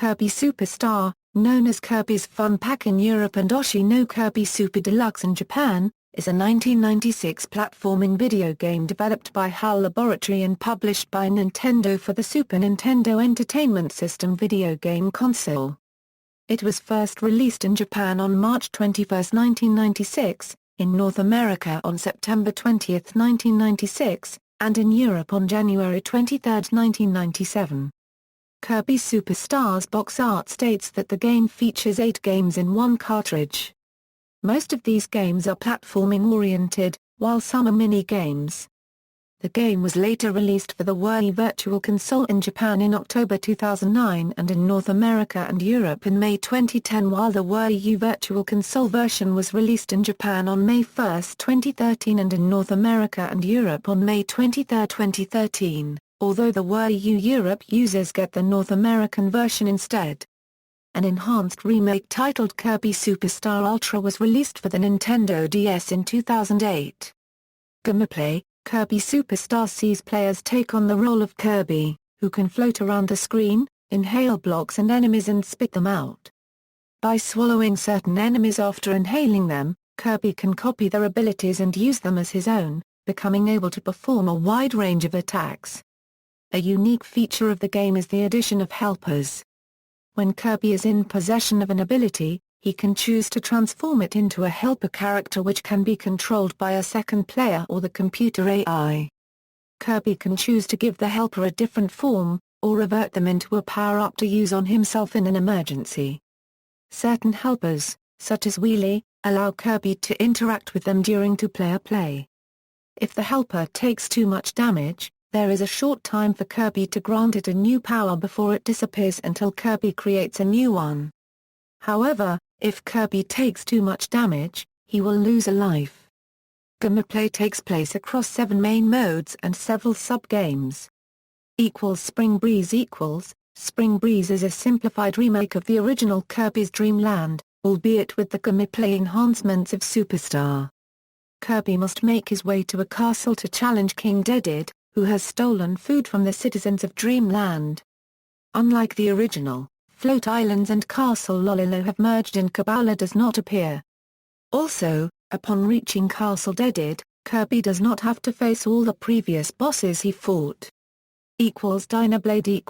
Kirby Super Star, known as Kirby's Fun Pack in Europe and Hoshi no Kirby Super Deluxe in Japan, is a 1996 platforming video game developed by HAL Laboratory and published by Nintendo for the Super Nintendo Entertainment System video game console. It was first released in Japan on March 21, 1996, in North America on September 20, 1996, and in Europe on January 23, 1997. Kirby Super Star's box art states that the game features 8 games in one cartridge. Most of these games are platforming-oriented, while some are mini-games. The game was later released for the Wii Virtual Console in Japan in October 2009 and in North America and Europe in May 2010, while the Wii U Virtual Console version was released in Japan on May 1, 2013 and in North America and Europe on May 23, 2013. Although the Wii U Europe users get the North American version instead. An enhanced remake titled Kirby Super Star Ultra was released for the Nintendo DS in 2008. Gameplay: Kirby Super Star sees players take on the role of Kirby, who can float around the screen, inhale blocks and enemies and spit them out. By swallowing certain enemies after inhaling them, Kirby can copy their abilities and use them as his own, becoming able to perform a wide range of attacks. A unique feature of the game is the addition of helpers. When Kirby is in possession of an ability, he can choose to transform it into a helper character which can be controlled by a second player or the computer AI. Kirby can choose to give the helper a different form, or revert them into a power-up to use on himself in an emergency. Certain helpers, such as Wheelie, allow Kirby to interact with them during two-player play. If the helper takes too much damage, there is a short time for Kirby to grant it a new power before it disappears until Kirby creates a new one. However, if Kirby takes too much damage, he will lose a life. Gameplay takes place across 7 main modes and several sub-games. Spring Breeze Spring Breeze is a simplified remake of the original Kirby's Dream Land, albeit with the gameplay enhancements of Superstar. Kirby must make his way to a castle to challenge King Dedede, who has stolen food from the citizens of Dreamland. Unlike the original, Float Islands and Castle Lolilo have merged and Kabbalah does not appear. Also, upon reaching Castle Dedede, Kirby does not have to face all the previous bosses he fought. Dynablade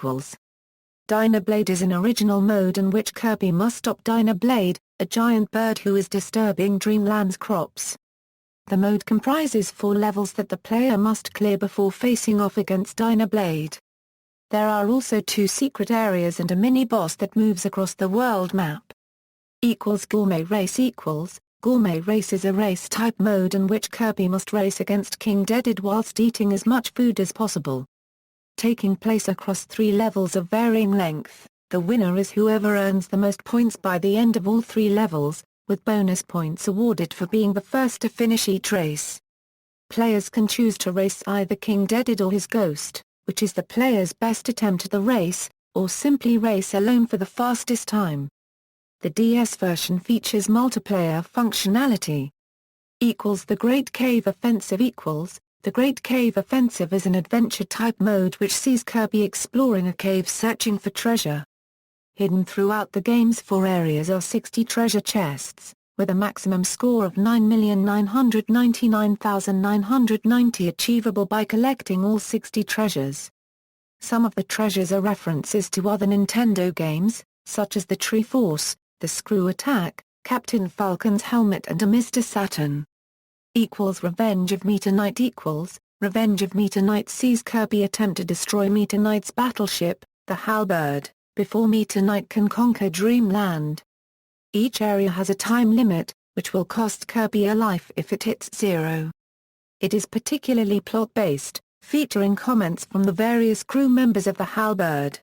Dynablade is an original mode in which Kirby must stop Dynablade, a giant bird who is disturbing Dreamland's crops. The mode comprises 4 levels that the player must clear before facing off against Dynablade. There are also 2 secret areas and a mini-boss that moves across the world map. Gourmet Race Gourmet Race is a race-type mode in which Kirby must race against King Dedede whilst eating as much food as possible. Taking place across 3 levels of varying length, the winner is whoever earns the most points by the end of all 3 levels, with bonus points awarded for being the first to finish each race. Players can choose to race either King Dedede or his ghost, which is the player's best attempt at the race, or simply race alone for the fastest time. The DS version features multiplayer functionality. The Great Cave Offensive The Great Cave Offensive is an adventure-type mode which sees Kirby exploring a cave searching for treasure. Hidden throughout the game's 4 areas are 60 treasure chests, with a maximum score of 9,999,990 achievable by collecting all 60 treasures. Some of the treasures are references to other Nintendo games, such as the Tree Force, the Screw Attack, Captain Falcon's helmet and a Mr. Saturn. Revenge of Meta Knight Revenge of Meta Knight sees Kirby attempt to destroy Meta Knight's battleship, the HAL Bird, before Meta Knight can conquer Dreamland. Each area has a time limit, which will cost Kirby a life if it hits 0. It is particularly plot-based, featuring comments from the various crew members of the HAL Bird.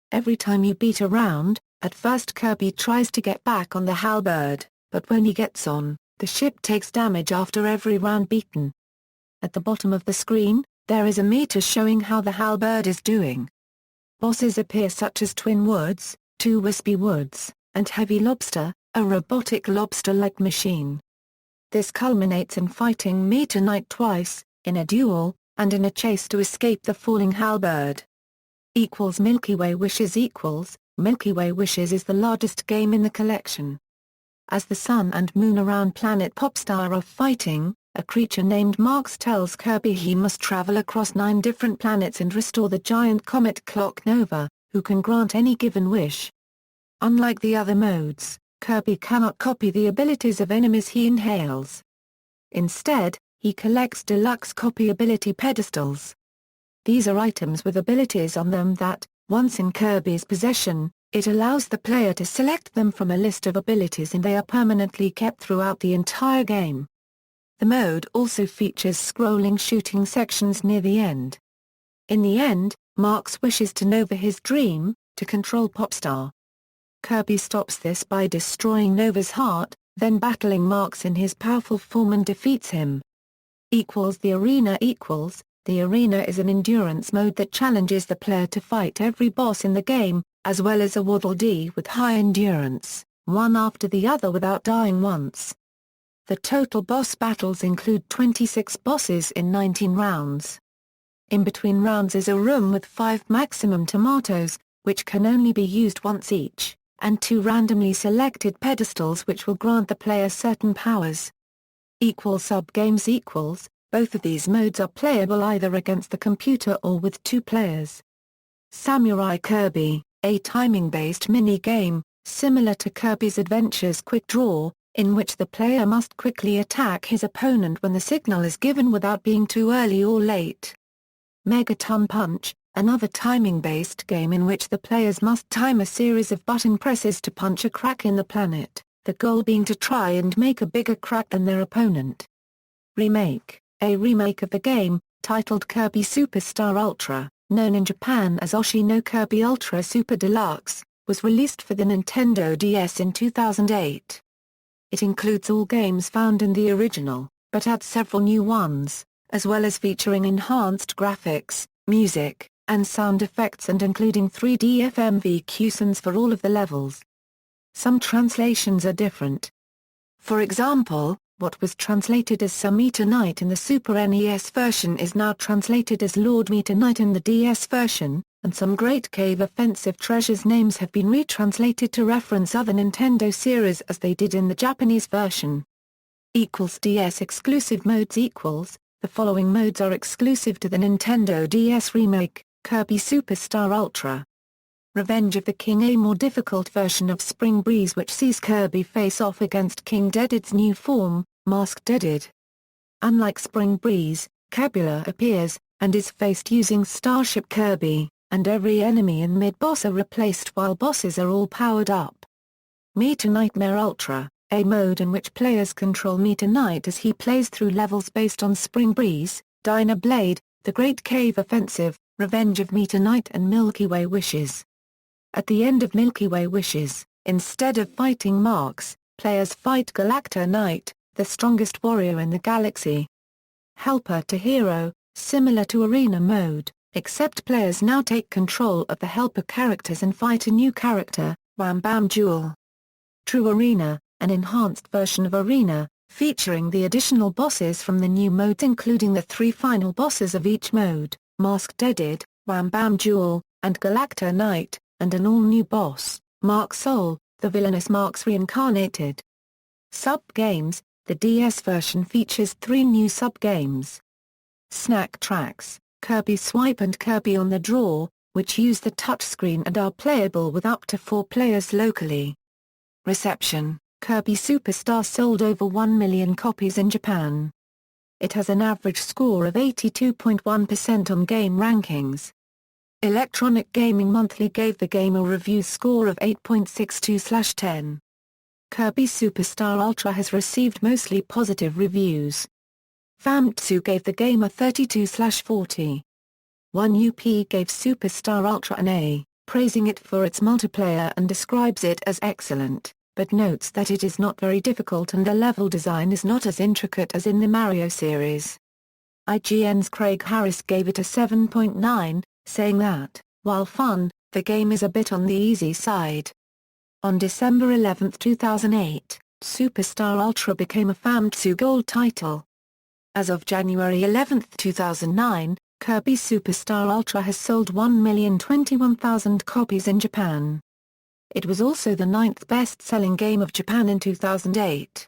Every time you beat a round, at first Kirby tries to get back on the HAL Bird, but when he gets on, the ship takes damage after every round beaten. At the bottom of the screen, there is a meter showing how the HAL Bird is doing. Bosses appear such as Twin Woods, 2 Wispy Woods, and Heavy Lobster, a robotic lobster-like machine. This culminates in fighting Meta Knight twice, in a duel, and in a chase to escape the falling HAL Bird. Milky Way Wishes Milky Way Wishes is the largest game in the collection. As the Sun and Moon around planet Popstar are fighting, a creature named Marx tells Kirby he must travel across 9 different planets and restore the giant comet clock Nova, who can grant any given wish. Unlike the other modes, Kirby cannot copy the abilities of enemies he inhales. Instead, he collects deluxe copy ability pedestals. These are items with abilities on them that, once in Kirby's possession, it allows the player to select them from a list of abilities and they are permanently kept throughout the entire game. The mode also features scrolling shooting sections near the end. In the end, Marx wishes to Nova his dream, to control Popstar. Kirby stops this by destroying Nova's heart, then battling Marx in his powerful form and defeats him. The arena The arena is an endurance mode that challenges the player to fight every boss in the game, as well as a Waddle Dee with high endurance, one after the other without dying once. The total boss battles include 26 bosses in 19 rounds. In between rounds is a room with 5 maximum tomatoes, which can only be used once each, and 2 randomly selected pedestals which will grant the player certain powers. Sub-games Both of these modes are playable either against the computer or with 2 players. Samurai Kirby, a timing-based mini-game, similar to Kirby's Adventure's Quick Draw, in which the player must quickly attack his opponent when the signal is given without being too early or late. Megaton Punch, another timing-based game in which the players must time a series of button presses to punch a crack in the planet, the goal being to try and make a bigger crack than their opponent. Remake, a remake of the game, titled Kirby Super Star Ultra, known in Japan as Hoshi no Kirby Ultra Super Deluxe, was released for the Nintendo DS in 2008. It includes all games found in the original, but adds several new ones, as well as featuring enhanced graphics, music, and sound effects and including 3D FMV cutscenes for all of the levels. Some translations are different. For example, what was translated as Sir Meter Knight in the Super NES version is now translated as Lord Meter Knight in the DS version, and some Great Cave Offensive treasures names have been retranslated to reference other Nintendo series as they did in the Japanese version. DS exclusive modes The following modes are exclusive to the Nintendo DS remake, Kirby Super Star Ultra. Revenge of the King, a more difficult version of Spring Breeze which sees Kirby face off against King Deddede's new form, Mask Dedded. Unlike Spring Breeze, Kabula appears, and is faced using Starship Kirby, and every enemy and mid-boss are replaced while bosses are all powered up. Meter Nightmare Ultra, a mode in which players control Meter Knight as he plays through levels based on Spring Breeze, Dyna Blade, The Great Cave Offensive, Revenge of Meter Knight and Milky Way Wishes. At the end of Milky Way Wishes, instead of fighting Marx, players fight Galacta Knight, the strongest warrior in the galaxy. Helper to Hero, similar to Arena mode, except players now take control of the helper characters and fight a new character, Wham Bam Duel. True Arena, an enhanced version of Arena, featuring the additional bosses from the new modes including the 3 final bosses of each mode, Mask Dedded, Wham Bam Duel, and Galacta Knight, and an all-new boss, Mark Soul, the villainous Marx reincarnated. Sub-games, the DS version features 3 new sub-games. Snack Tracks, Kirby Swipe and Kirby on the Draw, which use the touchscreen and are playable with up to 4 players locally. Reception, Kirby Super Star sold over 1 million copies in Japan. It has an average score of 82.1% on Game Rankings. Electronic Gaming Monthly gave the game a review score of 8.62/10. Kirby Super Star Ultra has received mostly positive reviews. Famitsu gave the game a 32/40. 1UP gave Super Star Ultra an A, praising it for its multiplayer and describes it as excellent, but notes that it is not very difficult and the level design is not as intricate as in the Mario series. IGN's Craig Harris gave it a 7.9, saying that, while fun, the game is a bit on the easy side. On December 11, 2008, Super Star Ultra became a Famitsu Gold title. As of January 11, 2009, Kirby Super Star Ultra has sold 1,021,000 copies in Japan. It was also the 9th best-selling game of Japan in 2008.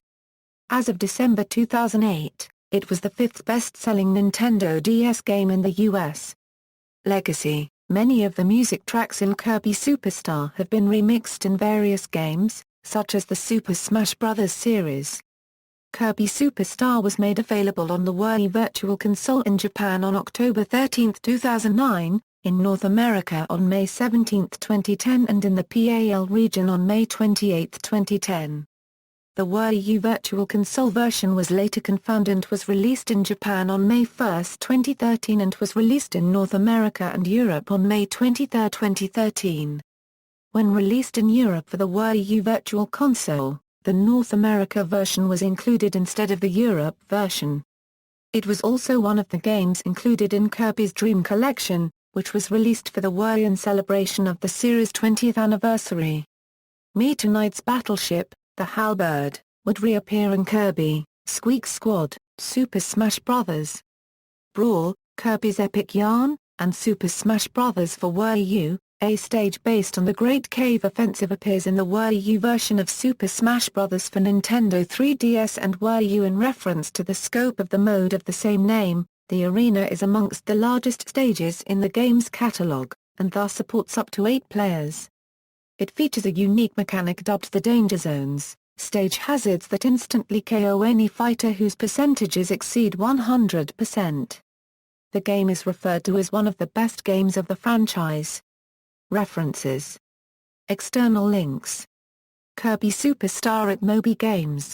As of December 2008, it was the 5th best-selling Nintendo DS game in the US. Legacy: many of the music tracks in Kirby Superstar have been remixed in various games, such as the Super Smash Bros. Series. Kirby Superstar was made available on the Wii Virtual Console in Japan on October 13, 2009, in North America on May 17, 2010 and in the PAL region on May 28, 2010. The Wii U Virtual Console version was later confirmed and was released in Japan on May 1, 2013 and was released in North America and Europe on May 23, 2013. When released in Europe for the Wii U Virtual Console, the North America version was included instead of the Europe version. It was also one of the games included in Kirby's Dream Collection, which was released for the Wii in celebration of the series' 20th anniversary. Meta Knight's battleship, the HAL Bird, would reappear in Kirby, Squeak Squad, Super Smash Bros. Brawl, Kirby's Epic Yarn, and Super Smash Bros. For Wii U. A stage based on the Great Cave Offensive appears in the Wii U version of Super Smash Bros. For Nintendo 3DS and Wii U in reference to the scope of the mode of the same name. The arena is amongst the largest stages in the game's catalog, and thus supports up to 8 players. It features a unique mechanic dubbed the Danger Zones, stage hazards that instantly KO any fighter whose percentages exceed 100%. The game is referred to as one of the best games of the franchise. References. External links. Kirby Superstar at Moby Games.